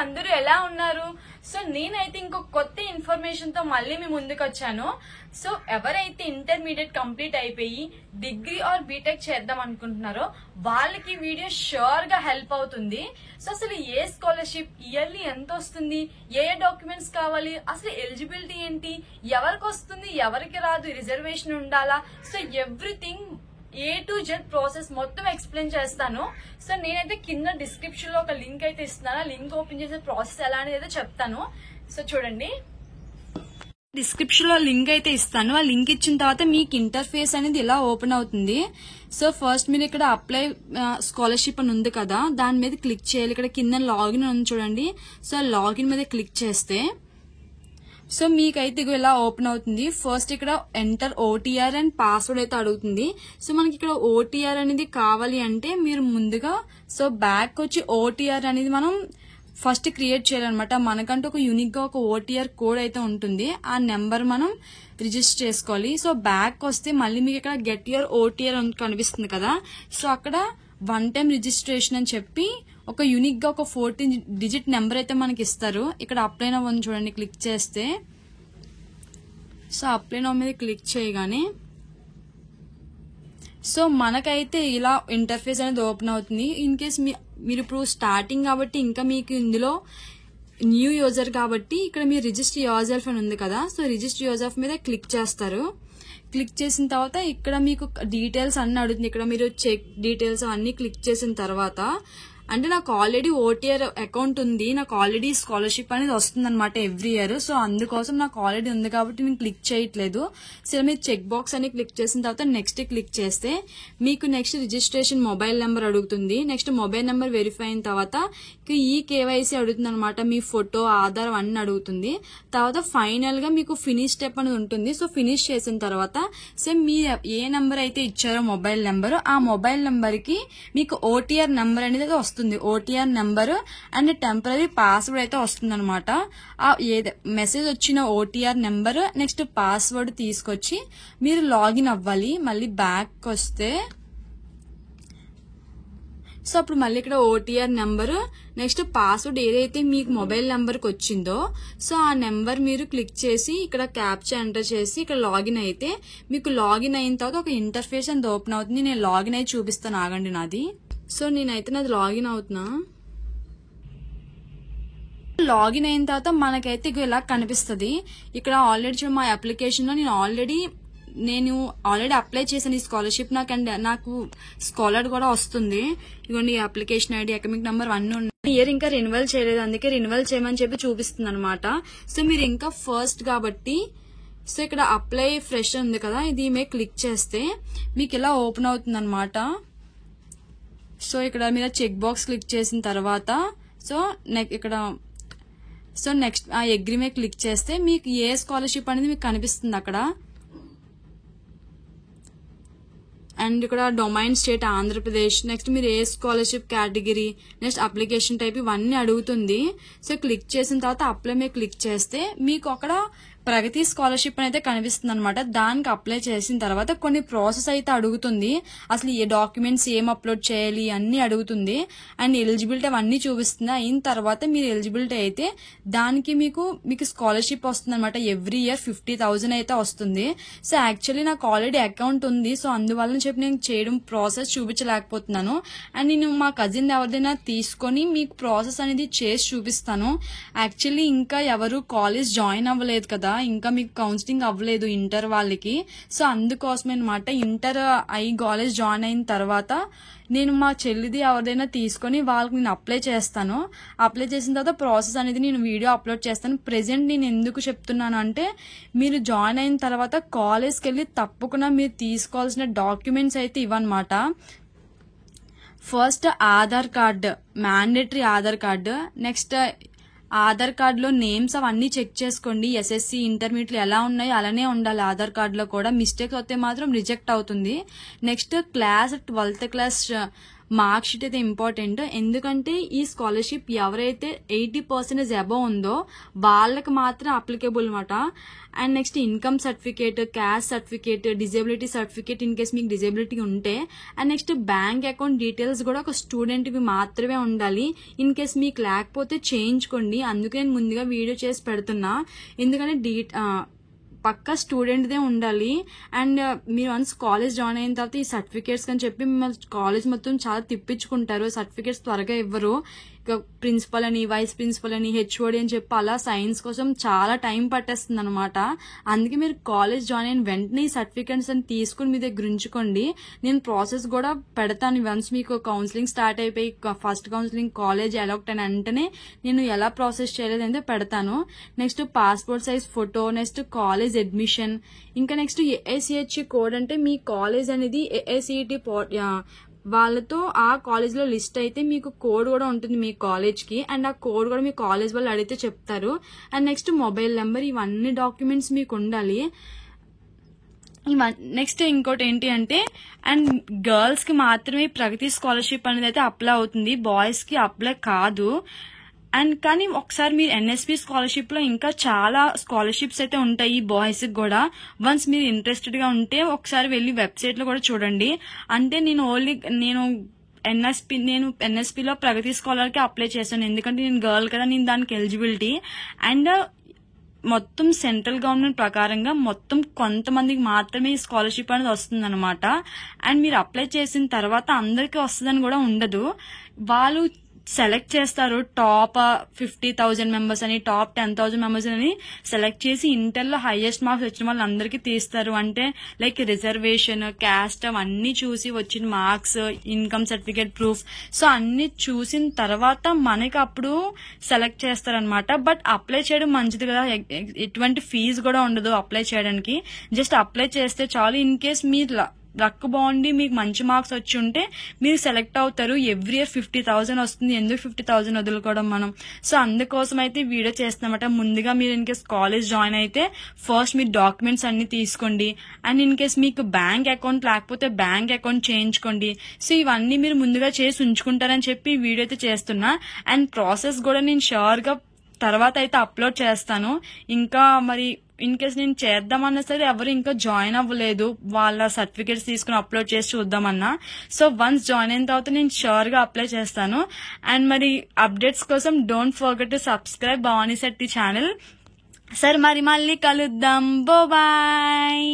అందరూ ఎలా ఉన్నారు? సో నేనైతే ఇంకొక కొత్త ఇన్ఫర్మేషన్ తో మళ్ళీ మీ ముందుకు వచ్చాను. సో ఎవరైతే ఇంటర్మీడియట్ కంప్లీట్ అయిపోయి డిగ్రీ ఆర్ బీటెక్ చేద్దాం అనుకుంటున్నారో వాళ్ళకి వీడియో ష్యూర్ గా హెల్ప్ అవుతుంది. సో అసలు ఏ స్కాలర్షిప్, ఇయర్లీ ఎంత వస్తుంది, ఏ డాక్యుమెంట్స్ కావాలి, అసలు ఎలిజిబిలిటీ ఏంటి, ఎవరికి వస్తుంది ఎవరికి రాదు, రిజర్వేషన్ ఉండాలా, so everything A to Z process మొత్తం ఎక్స్ప్లెయిన్ చేస్తాను. సో నేనైతే కింద డిస్క్రిప్షన్ లో ఒక లింక్ అయితే ఇస్తున్నాను. లింక్ ఓపెన్ చేసే ప్రాసెస్ ఎలా అనేది అయితే చెప్తాను. సో చూడండి, డిస్క్రిప్షన్ లో లింక్ అయితే ఇస్తాను. ఆ లింక్ ఇచ్చిన తర్వాత మీకు ఇంటర్ఫేస్ అనేది ఇలా ఓపెన్ అవుతుంది. సో ఫస్ట్ మీరు ఇక్కడ అప్లై స్కాలర్షిప్ అని ఉంది కదా, దాని మీద క్లిక్ చేయాలి. ఇక్కడ కింద లాగిన్ ఉంది చూడండి. సో లాగిన్ మీద క్లిక్ చేస్తే సో మీకైతే ఇలా ఓపెన్ అవుతుంది. ఫస్ట్ ఇక్కడ ఎంటర్ ఓటీఆర్ అండ్ పాస్వర్డ్ అయితే అడుగుతుంది. సో మనకి ఇక్కడ ఓటీఆర్ అనేది కావాలి అంటే మీరు ముందుగా సో బ్యాక్ వచ్చి ఓటీఆర్ అనేది మనం ఫస్ట్ క్రియేట్ చేయాలన్నమాట. మనకంటూ ఒక యూనిక్ గా ఒక ఓటీఆర్ కోడ్ అయితే ఉంటుంది. ఆ నెంబర్ మనం రిజిస్టర్ చేసుకోవాలి. సో బ్యాక్ వస్తే మళ్ళీ మీకు ఇక్కడ గెట్ యువర్ ఓటీఆర్ కనిపిస్తుంది కదా. సో అక్కడ 1 టైం రిజిస్ట్రేషన్ అని చెప్పి ఒక యూనిక్ గా ఒక 14 డిజిట్ నెంబర్ అయితే మనకి ఇస్తారు. ఇక్కడ అప్లై నౌ అని చూడండి, క్లిక్ చేస్తే సో అప్లై నౌ మీద క్లిక్ చేయగానే సో మనకైతే ఇలా ఇంటర్ఫేస్ అనేది ఓపెన్ అవుతుంది. ఇన్ కేస్ మీరు ఇప్పుడు స్టార్టింగ్ కాబట్టి ఇంకా మీకు ఇందులో న్యూ యూజర్ కాబట్టి ఇక్కడ మీరు రిజిస్టర్ యువర్ సెల్ఫ్ అని ఉంది కదా. సో రిజిస్టర్ యువర్ సెల్ఫ్ మీద క్లిక్ చేస్తారు. క్లిక్ చేసిన తర్వాత ఇక్కడ మీకు డీటెయిల్స్ అన్ని అడుగుతుంది. ఇక్కడ మీరు చెక్ డీటెయిల్స్ అన్ని క్లిక్ చేసిన తర్వాత అంటే నాకు ఆల్రెడీ ఓటీఆర్ అకౌంట్ ఉంది, నాకు ఆల్రెడీ స్కాలర్షిప్ అనేది వస్తుంది అనమాట ఎవ్రీ ఇయర్. సో అందుకోసం నాకు ఆల్రెడీ ఉంది కాబట్టి నేను క్లిక్ చేయట్లేదు. సో మీరు చెక్ బాక్స్ అని క్లిక్ చేసిన తర్వాత నెక్స్ట్ క్లిక్ చేస్తే మీకు నెక్స్ట్ రిజిస్ట్రేషన్ మొబైల్ నెంబర్ అడుగుతుంది. నెక్స్ట్ మొబైల్ నెంబర్ వెరిఫై అయిన తర్వాత ఈ కేవైసీ అడుగుతుంది అనమాట. మీ ఫోటో, ఆధార్ అన్ని అడుగుతుంది. తర్వాత ఫైనల్ గా మీకు ఫినిష్ స్టెప్ అనేది ఉంటుంది. సో ఫినిష్ చేసిన తర్వాత సేమ్ మీ ఏ నెంబర్ అయితే ఇచ్చారో మొబైల్ నెంబర్, ఆ మొబైల్ నెంబర్ కి మీకు ఓటీఆర్ నెంబర్ అనేది వస్తుంది. OTR number and temporary password అయితే వస్తుంది అనమాట. మెసేజ్ వచ్చిన ఓటీఆర్ నెంబర్ నెక్స్ట్ పాస్వర్డ్ తీసుకొచ్చి మీరు లాగిన్ అవ్వాలి. మళ్ళీ బ్యాక్ వస్తే సో అప్పుడు మళ్ళీ ఇక్కడ ఓటీఆర్ నెంబర్ నెక్స్ట్ పాస్వర్డ్ ఏదైతే మీకు మొబైల్ నెంబర్కి వచ్చిందో సో ఆ నెంబర్ మీరు క్లిక్ చేసి ఇక్కడ క్యాప్చా ఎంటర్ చేసి ఇక్కడ లాగిన్ అయితే మీకు లాగిన్ అయిన తర్వాత ఒక ఇంటర్ఫేస్ అనేది ఓపెన్ అవుతుంది. నేను లాగిన్ అయి చూపిస్తాను, ఆగండి నాది. సో నేనైతే నాది లాగిన్ అవుతున్నా. లాగిన్ అయిన తర్వాత మనకైతే ఇలా కనిపిస్తుంది. ఇక్కడ ఆల్రెడీ మా అప్లికేషన్ లో నేను ఆల్రెడీ అప్లై చేశాను ఈ స్కాలర్షిప్. నాకు స్కాలర్ కూడా వస్తుంది. ఇదిగోండి ఈ అప్లికేషన్ ఐడి, అకాడమిక్ నెంబర్ అన్నీ ఉన్నాయి. ఇయర్ ఇంకా రెన్యువల్ చేయలేదు, అందుకే రెన్యువల్ చేయమని చెప్పి చూపిస్తుంది అనమాట. సో మీరు ఇంకా ఫస్ట్ కాబట్టి సో ఇక్కడ అప్లై ఫ్రెష్ ఉంది కదా, ఇది మీరు క్లిక్ చేస్తే మీకు ఇలా ఓపెన్ అవుతుంది అనమాట. సో ఇక్కడ మీరు చెక్ బాక్స్ క్లిక్ చేసిన తర్వాత సో ఇక్కడ సో నెక్స్ట్ ఆ అగ్రీ మీద క్లిక్ చేస్తే మీకు ఏ స్కాలర్షిప్ అనేది మీకు కనిపిస్తుంది అక్కడ. అండ్ ఇక్కడ డొమైన్ స్టేట్ ఆంధ్రప్రదేశ్, నెక్స్ట్ మీరు ఏ scholarship category, next application type ఇవన్నీ అడుగుతుంది. సో క్లిక్ చేసిన తర్వాత అప్లై మీద క్లిక్ చేస్తే మీకు అక్కడ ప్రగతి స్కాలర్షిప్ అయితే కనిపిస్తుంది అనమాట. దానికి అప్లై చేసిన తర్వాత కొన్ని ప్రాసెస్ అయితే అడుగుతుంది. అసలు ఏ డాక్యుమెంట్స్ ఏం అప్లోడ్ చేయాలి అన్ని అడుగుతుంది. అండ్ ఎలిజిబిలిటీ అవన్నీ చూపిస్తుంది. అయిన తర్వాత మీరు ఎలిజిబిలిటీ అయితే దానికి మీకు స్కాలర్షిప్ వస్తుంది అనమాట. ఎవ్రీ ఇయర్ 50,000 అయితే వస్తుంది. సో యాక్చువల్లీ నాకు ఆల్రెడీ అకౌంట్ ఉంది. సో అందువల్ల చెప్పి నేను చేయడం ప్రాసెస్ చూపించలేకపోతున్నాను. అండ్ నేను మా కజిన్ ఎవరిదైనా తీసుకొని మీకు ప్రాసెస్ అనేది చేసి చూపిస్తాను. యాక్చువల్లీ ఇంకా ఎవరు కాలేజ్ జాయిన్ అవ్వలేదు కదా, ఇంకా మీకు కౌన్సిలింగ్ అవ్వలేదు ఇంటర్ వాళ్ళకి. సో అందుకోసమే అనమాట. ఇంటర్ అయి కాలేజ్ జాయిన్ అయిన తర్వాత నేను మా చెల్లిది ఎవరిదైనా తీసుకొని వాళ్ళకి నేను అప్లై చేస్తాను. అప్లై చేసిన తర్వాత ప్రాసెస్ అనేది నేను వీడియో అప్లోడ్ చేస్తాను. ప్రెసెంట్ నేను ఎందుకు చెప్తున్నాను అంటే మీరు జాయిన్ అయిన తర్వాత కాలేజ్కి వెళ్ళి తప్పకుండా మీరు తీసుకోవాల్సిన డాక్యుమెంట్స్ అయితే ఇవన్నమాట. First Aadhaar card, mandatory Aadhaar card. Next Aadhaar కార్డులో నేమ్స్ అవన్నీ చెక్ చేసుకోండి. ఎస్ఎస్సి ఇంటర్మీడియట్ ఎలా ఉన్నాయో అలానే ఉండాలి. ఆధార్ కార్డులో కూడా మిస్టేక్స్ వస్తే మాత్రం రిజెక్ట్ అవుతుంది. Next class 12th class mark sheet అయితే ఇంపార్టెంట్. ఎందుకంటే ఈ స్కాలర్షిప్ ఎవరైతే 80% అబవ్ ఉందో వాళ్ళకి మాత్రం అప్లికేబుల్ అనమాట. And next income certificate, caste certificate, disability certificate in case మీకు డిజేబిలిటీ ఉంటే, and next bank account details కూడా ఒక స్టూడెంట్వి మాత్రమే ఉండాలి. ఇన్ కేస్ మీకు లేకపోతే చేయించుకోండి. అందుకే నేను ముందుగా వీడియో చేసి పెడుతున్నా. ఎందుకంటే పక్కా స్టూడెంట్దే ఉండాలి. అండ్ మీరు వన్స్ కాలేజ్ జాయిన్ అయిన తర్వాత ఈ సర్టిఫికేట్స్ అని చెప్పి మిమ్మల్ని కాలేజ్ మొత్తం చాలా తిప్పించుకుంటారు. సర్టిఫికేట్స్ త్వరగా ఇవ్వరు. ప్రిన్సిపల్ అని, వైస్ ప్రిన్సిపల్ అని, హెచ్ఓడి అని చెప్పి అలా సైన్స్ కోసం చాలా టైం పట్టేస్తుంది అనమాట. అందుకే మీరు కాలేజ్ జాయిన్ అయిన వెంటనే ఈ సర్టిఫికేట్స్ అని తీసుకుని మీ దగ్గర ఉంచుకోండి. నేను ప్రాసెస్ కూడా పెడతాను. వన్స్ మీకు కౌన్సిలింగ్ స్టార్ట్ అయిపోయి ఫస్ట్ కౌన్సిలింగ్ కాలేజ్ అలాట్ అయిన వెంటనే నేను ఎలా ప్రాసెస్ చేయలేదంటే పెడతాను. Next passport size photo, next college admission, ఇంకా నెక్స్ట్ ఏఐసిహెచ్ కోడ్ అంటే మీ కాలేజ్ అనేది ఏఐసిటి వాళ్ళతో ఆ కాలేజ్ లో లిస్ట్ అయితే మీకు కోడ్ కూడా ఉంటుంది మీ కాలేజ్ కి. అండ్ ఆ కోడ్ కూడా మీ కాలేజ్ వాళ్ళు అడిగితే చెప్తారు. అండ్ నెక్స్ట్ మొబైల్ నెంబర్, ఇవన్నీ డాక్యుమెంట్స్ మీకు ఉండాలి. నెక్స్ట్ ఇంకోటి ఏంటి అంటే, అండ్ గర్ల్స్ కి మాత్రమే ప్రగతి స్కాలర్షిప్ అనేది అయితే అప్లై అవుతుంది, బాయ్స్ కి అప్లై కాదు. అండ్ కానీ ఒకసారి మీరు ఎన్ఎస్పి స్కాలర్షిప్ లో ఇంకా చాలా స్కాలర్షిప్స్ అయితే ఉంటాయి బాయ్స్ కి కూడా. వన్స్ మీరు ఇంట్రెస్టెడ్ గా ఉంటే ఒకసారి వెళ్ళి వెబ్సైట్ లో కూడా చూడండి. అంటే నేను ఎన్ఎస్పి లో ప్రగతి స్కాలర్ కి అప్లై చేశాను. ఎందుకంటే నేను గర్ల్ కదా, నేను దానికి ఎలిజిబిలిటీ. అండ్ మొత్తం సెంట్రల్ గవర్నమెంట్ ప్రకారంగా మొత్తం కొంతమందికి మాత్రమే ఈ స్కాలర్షిప్ అనేది వస్తుంది అనమాట. అండ్ మీరు అప్లై చేసిన తర్వాత అందరికీ వస్తుందని కూడా ఉండదు. వాళ్ళు సెలెక్ట్ చేస్తారు. టాప్ 50,000 మెంబర్స్ అని, టాప్ 10,000 మెంబర్స్ అని సెలెక్ట్ చేసి ఇంటర్లో హైయెస్ట్ మార్క్స్ వచ్చిన వాళ్ళందరికీ తీస్తారు. అంటే లైక్ రిజర్వేషన్, క్యాస్ట్ అవన్నీ చూసి వచ్చిన marks, income certificate, proof, so అన్ని చూసిన తర్వాత మనకి అప్పుడు సెలెక్ట్ చేస్తారనమాట. బట్ అప్లై చేయడం మంచిది కదా, ఎటువంటి ఫీజు కూడా ఉండదు అప్లై చేయడానికి. జస్ట్ అప్లై చేస్తే చాలు. ఇన్ కేస్ మీరు లక్ బాగుండి మీకు మంచి మార్క్స్ వచ్చి ఉంటే మీరు సెలెక్ట్ అవుతారు. ఎవ్రీ ఇయర్ 50,000 వస్తుంది. ఎందుకు 50,000 వదులుకోవడం మనం? సో అందుకోసం అయితే వీడియో చేస్తామట. ముందుగా మీరు ఇన్ కేస్ కాలేజ్ జాయిన్ అయితే ఫస్ట్ మీ డాక్యుమెంట్స్ అన్ని తీసుకోండి. అండ్ ఇన్ కేస్ మీకు బ్యాంక్ అకౌంట్ లేకపోతే బ్యాంక్ అకౌంట్ చేయించుకోండి. సో ఇవన్నీ మీరు ముందుగా చేసి ఉంచుకుంటారని చెప్పి వీడియో అయితే చేస్తున్నా. అండ్ ప్రాసెస్ కూడా నేను షూర్ గా తర్వాత అయితే అప్లోడ్ చేస్తాను. ఇంకా మరి ఇన్ కేస్ నేను చేద్దామన్నా సరే ఎవరు ఇంకా జాయిన్ అవ్వలేదు, వాళ్ళ సర్టిఫికేట్స్ తీసుకుని అప్లోడ్ చేసి చూద్దామన్నా. సో వన్స్ జాయిన్ అయిన తర్వాత నేను షూర్ గా అప్లై చేస్తాను. అండ్ మరి అప్డేట్స్ కోసం don't forget to subscribe Bhavani Shetty channel. సరే మరి మళ్ళీ కలుద్దాం. బాయ్.